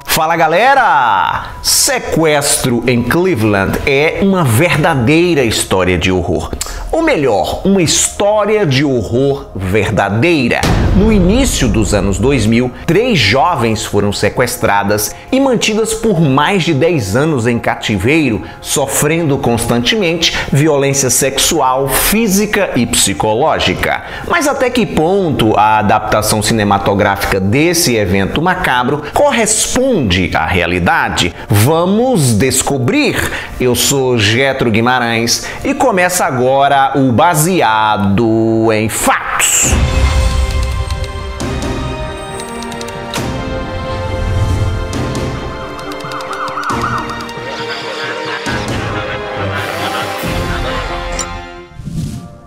Fala galera! Sequestro em Cleveland é uma verdadeira história de horror. Ou melhor, uma história de horror verdadeira. No início dos anos 2000, 3 jovens foram sequestradas e mantidas por mais de 10 anos em cativeiro, sofrendo constantemente violência sexual, física e psicológica. Mas até que ponto a adaptação cinematográfica desse evento macabro corresponde à realidade? Vamos descobrir! Eu sou Getro Guimarães e começa agora o Baseado em Fatos.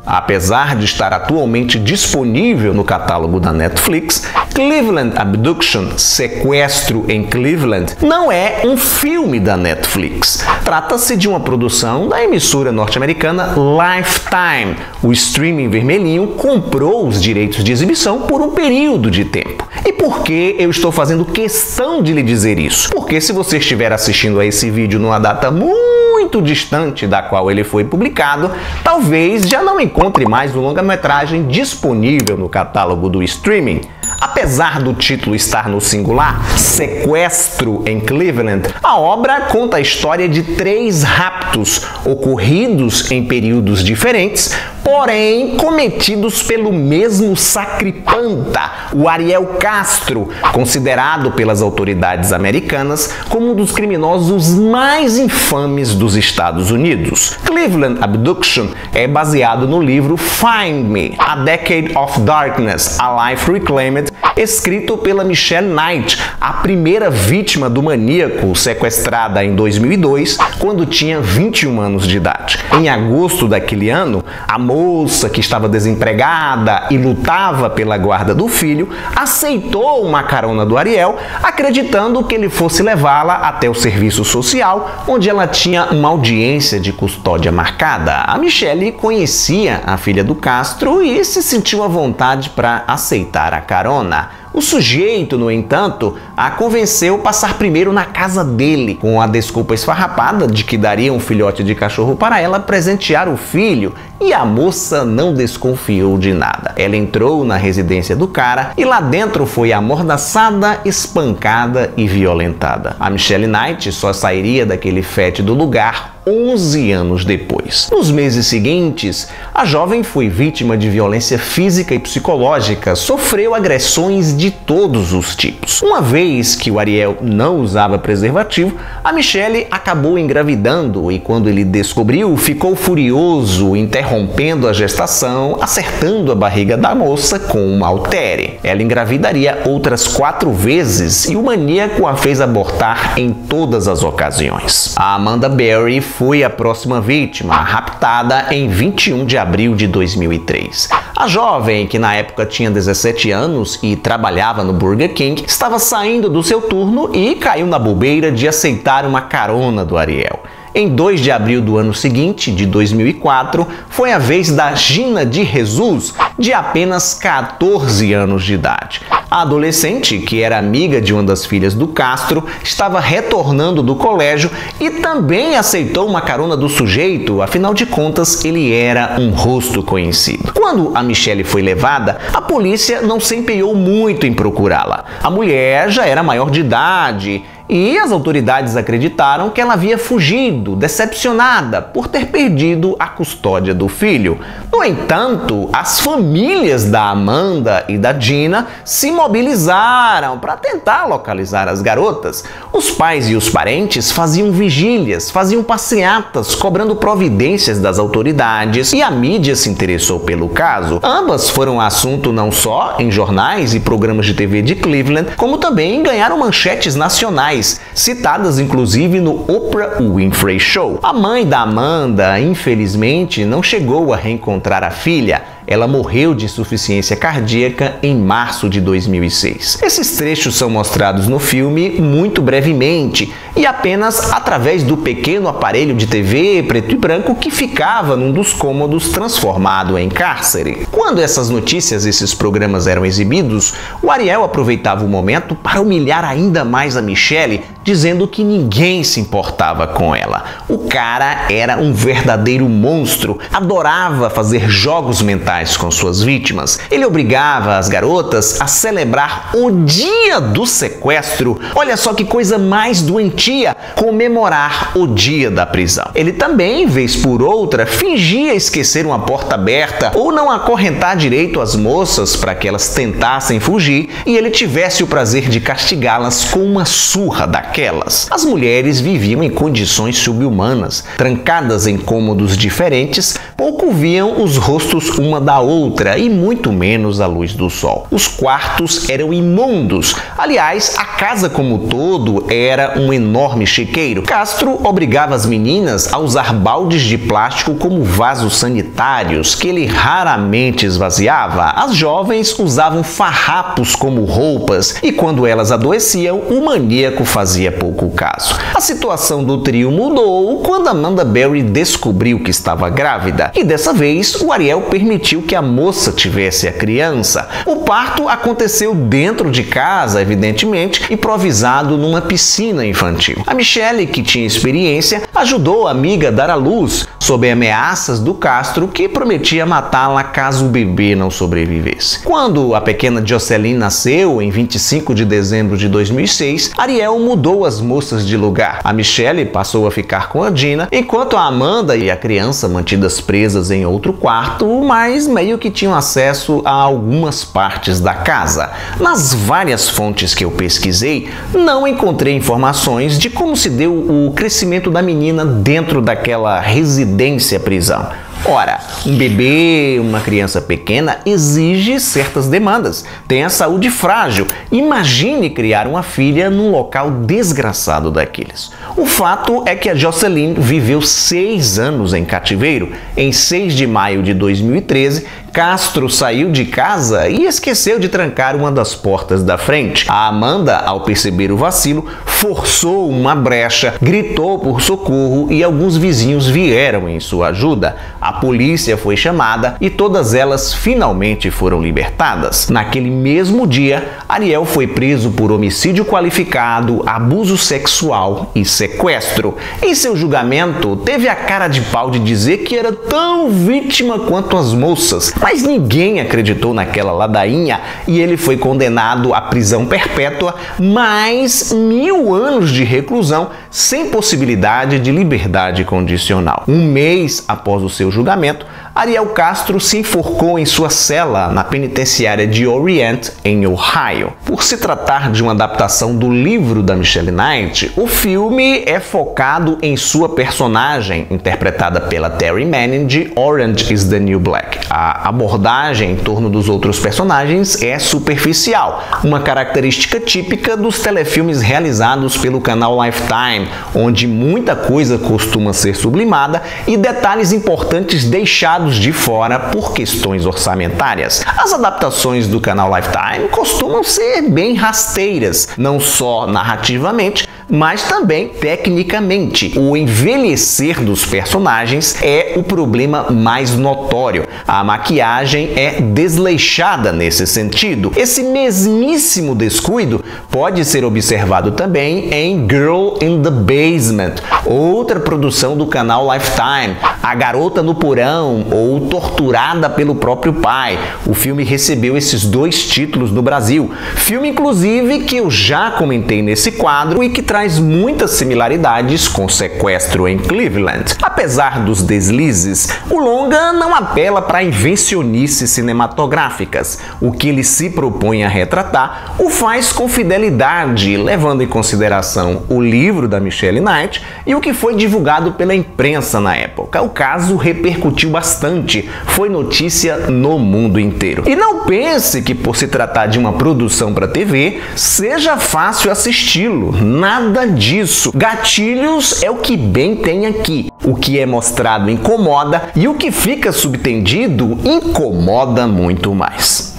Apesar de estar atualmente disponível no catálogo da Netflix, Cleveland Abduction, Sequestro em Cleveland, não é um filme da Netflix. Trata-se de uma produção da emissora norte-americana Lifetime. O streaming vermelhinho comprou os direitos de exibição por um período de tempo. E por que eu estou fazendo questão de lhe dizer isso? Porque se você estiver assistindo a esse vídeo numa data muito distante da qual ele foi publicado, talvez já não encontre mais o longa-metragem disponível no catálogo do streaming. Apesar do título estar no singular, Sequestro em Cleveland, a obra conta a história de 3 raptos ocorridos em períodos diferentes, porém cometidos pelo mesmo sacripanta, o Ariel Castro, considerado pelas autoridades americanas como um dos criminosos mais infames dos Estados Unidos. Cleveland Abduction é baseado no livro Find Me: A Decade of Darkness, A Life Reclaimed, escrito pela Michelle Knight, a primeira vítima do maníaco, sequestrada em 2002, quando tinha 21 anos de idade. Em agosto daquele ano, a moça, que estava desempregada e lutava pela guarda do filho, aceitou uma carona do Ariel, acreditando que ele fosse levá-la até o serviço social, onde ela tinha uma audiência de custódia marcada. A Michelle conhecia a filha do Castro e se sentiu à vontade para aceitar a carona. O sujeito, no entanto, a convenceu a passar primeiro na casa dele, com a desculpa esfarrapada de que daria um filhote de cachorro para ela presentear o filho, e a moça não desconfiou de nada. Ela entrou na residência do cara e lá dentro foi amordaçada, espancada e violentada. A Michelle Knight só sairia daquele fétido lugar 11 anos depois. Nos meses seguintes, a jovem foi vítima de violência física e psicológica, sofreu agressões de todos os tipos. Uma vez que o Ariel não usava preservativo, a Michelle acabou engravidando e quando ele descobriu, ficou furioso, interrompendo a gestação, acertando a barriga da moça com um haltere. Ela engravidaria outras 4 vezes e o maníaco a fez abortar em todas as ocasiões. A Amanda Berry foi a próxima vítima, raptada em 21 de abril de 2003. A jovem, que na época tinha 17 anos e trabalhava no Burger King, estava saindo do seu turno e caiu na bobeira de aceitar uma carona do Ariel. Em 2 de abril do ano seguinte, de 2004, foi a vez da Gina de Jesus, de apenas 14 anos de idade. A adolescente, que era amiga de uma das filhas do Castro, estava retornando do colégio e também aceitou uma carona do sujeito, afinal de contas ele era um rosto conhecido. Quando a Michelle foi levada, a polícia não se empenhou muito em procurá-la. A mulher já era maior de idade e as autoridades acreditaram que ela havia fugido, decepcionada por ter perdido a custódia do filho. No entanto, as famílias da Amanda e da Gina se mobilizaram para tentar localizar as garotas. Os pais e os parentes faziam vigílias, faziam passeatas, cobrando providências das autoridades e a mídia se interessou pelo caso. Ambas foram assunto não só em jornais e programas de TV de Cleveland, como também ganharam manchetes nacionais, citadas inclusive no Oprah Winfrey Show. A mãe da Amanda, infelizmente, não chegou a reencontrar a filha. Ela morreu de insuficiência cardíaca em março de 2006. Esses trechos são mostrados no filme muito brevemente e apenas através do pequeno aparelho de TV preto e branco que ficava num dos cômodos transformado em cárcere. Quando essas notícias, esses programas eram exibidos, o Ariel aproveitava o momento para humilhar ainda mais a Michelle, dizendo que ninguém se importava com ela. O cara era um verdadeiro monstro, adorava fazer jogos mentais com suas vítimas. Ele obrigava as garotas a celebrar o dia do sequestro. Olha só que coisa mais doentia, comemorar o dia da prisão. Ele também, vez por outra, fingia esquecer uma porta aberta ou não acorrentar direito as moças para que elas tentassem fugir e ele tivesse o prazer de castigá-las com uma surra daquelas. As mulheres viviam em condições subhumanas, trancadas em cômodos diferentes, pouco viam os rostos uma da outra e muito menos a luz do sol. Os quartos eram imundos. Aliás, a casa como um todo era um enorme chiqueiro. Castro obrigava as meninas a usar baldes de plástico como vasos sanitários, que ele raramente esvaziava. As jovens usavam farrapos como roupas e quando elas adoeciam, o maníaco fazia pouco caso. A situação do trio mudou quando Amanda Berry descobriu que estava grávida e dessa vez o Ariel permitiu que a moça tivesse a criança. O parto aconteceu dentro de casa, evidentemente, improvisado numa piscina infantil. A Michelle, que tinha experiência, ajudou a amiga a dar à luz, sob ameaças do Castro, que prometia matá-la caso o bebê não sobrevivesse. Quando a pequena Jocelyn nasceu, em 25 de dezembro de 2006, Ariel mudou as moças de lugar. A Michelle passou a ficar com a Dina, enquanto a Amanda e a criança mantidas presas em outro quarto, mas meio que tinham acesso a algumas partes da casa. Nas várias fontes que eu pesquisei, não encontrei informações de como se deu o crescimento da menina dentro daquela residência-prisão. Ora, um bebê, uma criança pequena, exige certas demandas. Tem a saúde frágil. Imagine criar uma filha num local desgraçado daqueles. O fato é que a Jocelyn viveu 6 anos em cativeiro. Em 6 de maio de 2013, Castro saiu de casa e esqueceu de trancar uma das portas da frente. A Amanda, ao perceber o vacilo, forçou uma brecha, gritou por socorro e alguns vizinhos vieram em sua ajuda. A polícia foi chamada e todas elas finalmente foram libertadas. Naquele mesmo dia, Ariel foi preso por homicídio qualificado, abuso sexual e sequestro. Em seu julgamento, teve a cara de pau de dizer que era tão vítima quanto as moças, mas ninguém acreditou naquela ladainha e ele foi condenado à prisão perpétua mais 1000 anos de reclusão sem possibilidade de liberdade condicional. Um mês após o seu julgamento, Ariel Castro se enforcou em sua cela na penitenciária de Orient, em Ohio. Por se tratar de uma adaptação do livro da Michelle Knight, o filme é focado em sua personagem, interpretada pela Terry Manning, de Orange is the New Black. A abordagem em torno dos outros personagens é superficial, uma característica típica dos telefilmes realizados pelo canal Lifetime, onde muita coisa costuma ser sublimada e detalhes importantes deixados de fora por questões orçamentárias. As adaptações do canal Lifetime costumam ser bem rasteiras, não só narrativamente, mas também tecnicamente. O envelhecer dos personagens é o problema mais notório. A maquiagem é desleixada nesse sentido. Esse mesmíssimo descuido pode ser observado também em Girl in the Basement, outra produção do canal Lifetime, A Garota no Porão ou Torturada pelo Próprio Pai. O filme recebeu esses 2 títulos no Brasil. Filme, inclusive, que eu já comentei nesse quadro e que traz muitas similaridades com Sequestro em Cleveland. Apesar dos deslizes, o longa não apela para invencionices cinematográficas. O que ele se propõe a retratar o faz com fidelidade, levando em consideração o livro da Michelle Knight e o que foi divulgado pela imprensa na época. O caso repercutiu bastante, foi notícia no mundo inteiro. E não pense que por se tratar de uma produção para TV, seja fácil assisti-lo. Nada Nada disso. Gatilhos é o que bem tem aqui. O que é mostrado incomoda e o que fica subtendido incomoda muito mais.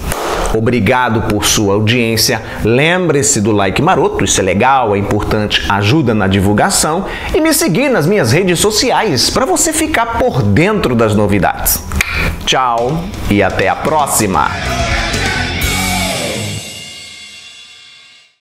Obrigado por sua audiência. Lembre-se do like maroto, isso é legal, é importante, ajuda na divulgação. E me seguir nas minhas redes sociais para você ficar por dentro das novidades. Tchau e até a próxima!